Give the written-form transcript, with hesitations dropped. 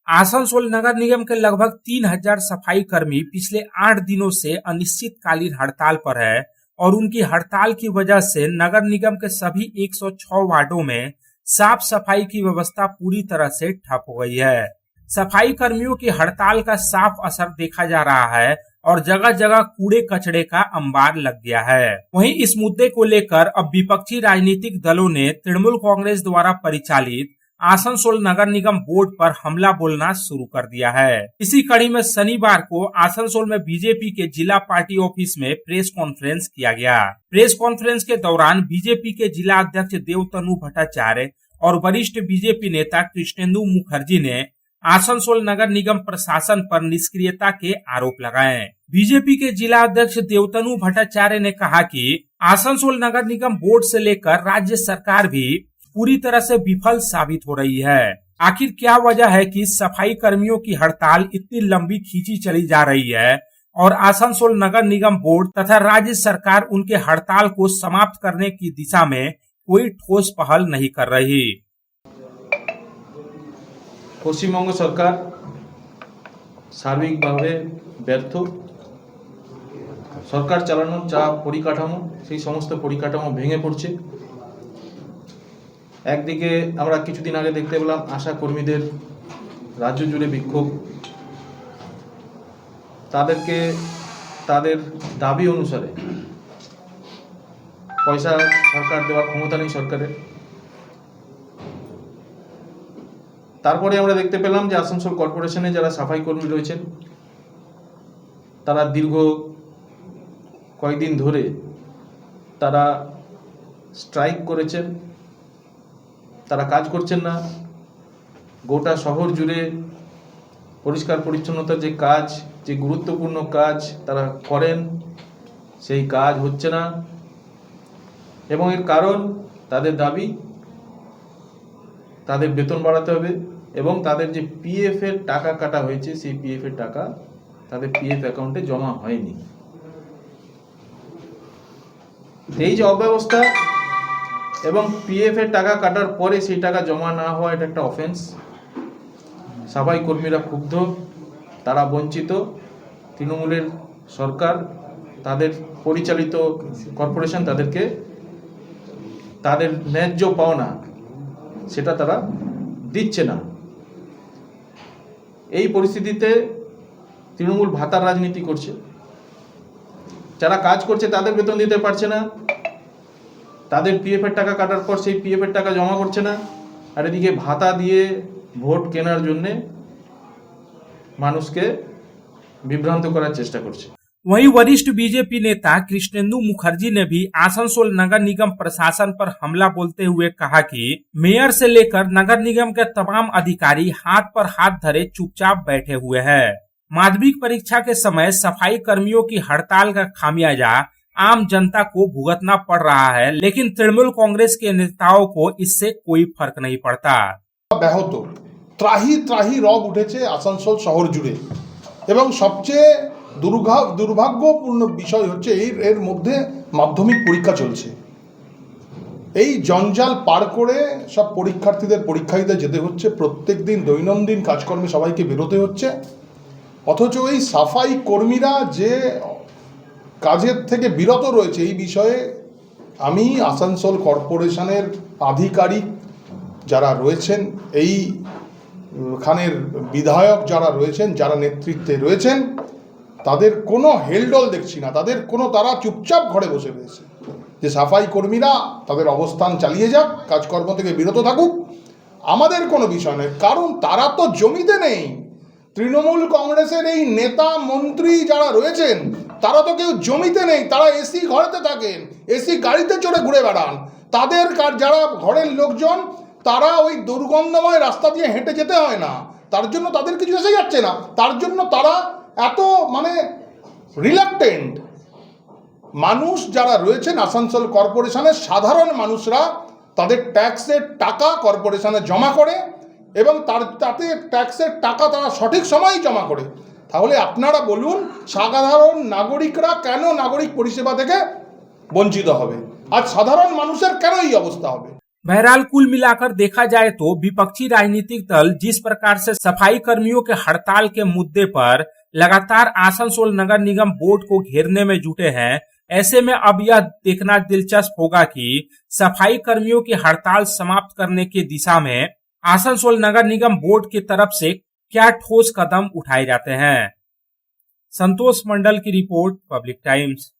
आसनसोल नगर निगम के लगभग 3000 सफाई कर्मी पिछले 8 दिनों से अनिश्चितकालीन हड़ताल पर है और उनकी हड़ताल की वजह से नगर निगम के सभी 106 वार्डों में साफ सफाई की व्यवस्था पूरी तरह से ठप हो गई है। सफाई कर्मियों की हड़ताल का साफ असर देखा जा रहा है और जगह जगह कूड़े कचड़े का अंबार लग गया है। वहीं इस मुद्दे को लेकर अब विपक्षी राजनीतिक दलों ने तृणमूल कांग्रेस द्वारा परिचालित आसनसोल नगर निगम बोर्ड पर हमला बोलना शुरू कर दिया है। इसी कड़ी में शनिवार को आसनसोल में बीजेपी के जिला पार्टी ऑफिस में प्रेस कॉन्फ्रेंस किया गया। प्रेस कॉन्फ्रेंस के दौरान बीजेपी के जिला अध्यक्ष देवतनु भट्टाचार्य और वरिष्ठ बीजेपी नेता कृष्णेंदु मुखर्जी ने आसनसोल नगर निगम प्रशासन पर निष्क्रियता के आरोप लगाए। बीजेपी के जिला अध्यक्ष देवतनु भट्टाचार्य ने कहा कि आसनसोल नगर निगम बोर्ड से लेकर राज्य सरकार भी पूरी तरह से विफल साबित हो रही है। आखिर क्या वजह है कि सफाई कर्मियों की हड़ताल इतनी लंबी खींची चली जा रही है और आसनसोल नगर निगम बोर्ड तथा राज्य सरकार उनके हड़ताल को समाप्त करने की दिशा में कोई ठोस पहल नहीं कर रही। পশ্চিমবঙ্গ সরকার সার্বিকভাবে ব্যর্থ। সরকার চালানোর যা পরিকাঠামো সেই সমস্ত পরিকাঠামো ভেঙে পড়ছে। একদিকে আমরা কিছুদিন আগে দেখতে পেলাম আশা কর্মীদের রাজ্য জুড়ে বিক্ষোভ। তাদেরকে তাদের দাবি অনুসারে পয়সা সরকার দেওয়ার ক্ষমতা নেই সরকারের। তারপরে আমরা দেখতে পেলাম যে আসানসোল কর্পোরেশনে যারা সাফাই কর্মী রয়েছেন তারা দীর্ঘ কয়েকদিন ধরে তারা স্ট্রাইক করেছেন, তারা কাজ করছেন না। গোটা শহর জুড়ে পরিষ্কার পরিচ্ছন্নতার যে কাজ, যে গুরুত্বপূর্ণ কাজ তারা করেন সেই কাজ হচ্ছে না এবং এর কারণ তাদের দাবি তাদের বেতন বাড়াতে হবে এবং তাদের যে পিএফ এর টাকা কাটা হয়েছে সেই পিএফ এর টাকা তাদের পিএফ অ্যাকাউন্টে জমা হয়নি। এই যে অব্যবস্থা এবং পিএফ এর টাকা কাটার পরে সেই টাকা জমা না হওয়া এটা একটা অফেন্স। সাফাই কর্মীরা ক্ষুব্ধ, তারা বঞ্চিত। তৃণমূলের সরকার তাদের পরিচালিত কর্পোরেশন তাদেরকে তাদের ন্যায্য পাওনা সেটা তারা দিচ্ছে না। এই পরিস্থিতিতে তৃণমূল ভাতার রাজনীতি করছে। যারা কাজ করছে তাদের বেতন দিতে পারছে না, তাদের পিএফ এর টাকা কাটার পর সেই পিএফ এর টাকা জমা করছে না, আর এদিকে ভাতা দিয়ে ভোট কেনার জন্য মানুষকে বিভ্রান্ত করার চেষ্টা করছে। वहीं वरिष्ठ बीजेपी नेता कृष्णेंदु मुखर्जी ने भी आसनसोल नगर निगम प्रशासन पर हमला बोलते हुए कहा कि मेयर से लेकर नगर निगम के तमाम अधिकारी हाथ पर हाथ धरे चुपचाप बैठे हुए हैं। माध्यमिक परीक्षा के समय सफाई कर्मियों की हड़ताल का खामियाजा आम जनता को भुगतना पड़ रहा है, लेकिन तृणमूल कांग्रेस के नेताओं को इससे कोई फर्क नहीं पड़ता। ব্যাহত ত্রাহি ত্রাহি রব উঠেছে আসানসোল শহর জুড়ে এবং সবচেয়ে দুর্ভাগ্যপূর্ণ বিষয় হচ্ছে এর মধ্যে মাধ্যমিক পরীক্ষা চলছে। এই জঞ্জাল পার করে সব পরীক্ষার্থীদের পরীক্ষা দিতে যেতে হচ্ছে, প্রত্যেক দিন দৈনন্দিন কাজকর্মে সবাইকে বেরোতে হচ্ছে। অথচ এই সাফাই কর্মীরা যে কাজের থেকে বিরত রয়েছে এই বিষয়ে আমি আসানসোল কর্পোরেশনের আধিকারিক যারা রয়েছেন, এইখানের বিধায়ক যারা রয়েছেন, যারা নেতৃত্বে রয়েছেন, তাদের কোনো হেলডোল দেখছি না। তারা চুপচাপ ঘরে বসে রয়েছে যে সাফাই কর্মীরা তাদের অবস্থান চালিয়ে যাক, কাজকর্ম থেকে বিরত থাকুক, আমাদের কোনো বিষয় নয়। কারণ তারা তো জমিতে নেই। তৃণমূল কংগ্রেসের এই নেতা মন্ত্রী যারা রয়েছেন তারা তো কেউ জমিতে নেই, তারা এসি ঘরেতে থাকেন, এসি গাড়িতে চড়ে ঘুরে বেড়ান। তাদের যারা ঘরের লোকজন তারা ওই দুর্গন্ধময় রাস্তা দিয়ে হেঁটে যেতে হয় না, তার জন্য তাদের কিছু এসে যাচ্ছে না, তার জন্য তারা এত রিলাক্টেন্ট। মানুষ যারা রয়েছেন আসানসোল কর্পোরেশনের সাধারণ মানুষরা তাদের ট্যাক্সের টাকা কর্পোরেশনে জমা করে এবং তাতে ট্যাক্সের টাকা তারা সঠিক সময়েই জমা করে। তাহলে আপনারা বলুন সাধারণ নাগরিকরা কেন নাগরিক পরিষেবা থেকে বঞ্চিত হবে? আজ সাধারণ মানুষের কেন এই অবস্থা হবে? बहरहाल कुल मिलाकर देखा जाए तो विपक्षी राजनीतिक दल जिस प्रकार से सफाई कर्मियों के हड़ताल के मुद्दे पर लगातार आसनसोल नगर निगम बोर्ड को घेरने में जुटे हैं, ऐसे में अब यह देखना दिलचस्प होगा कि सफाई कर्मियों की हड़ताल समाप्त करने की दिशा में आसनसोल नगर निगम बोर्ड की तरफ से क्या ठोस कदम उठाए जाते हैं। संतोष मंडल की रिपोर्ट, पब्लिक टाइम्स।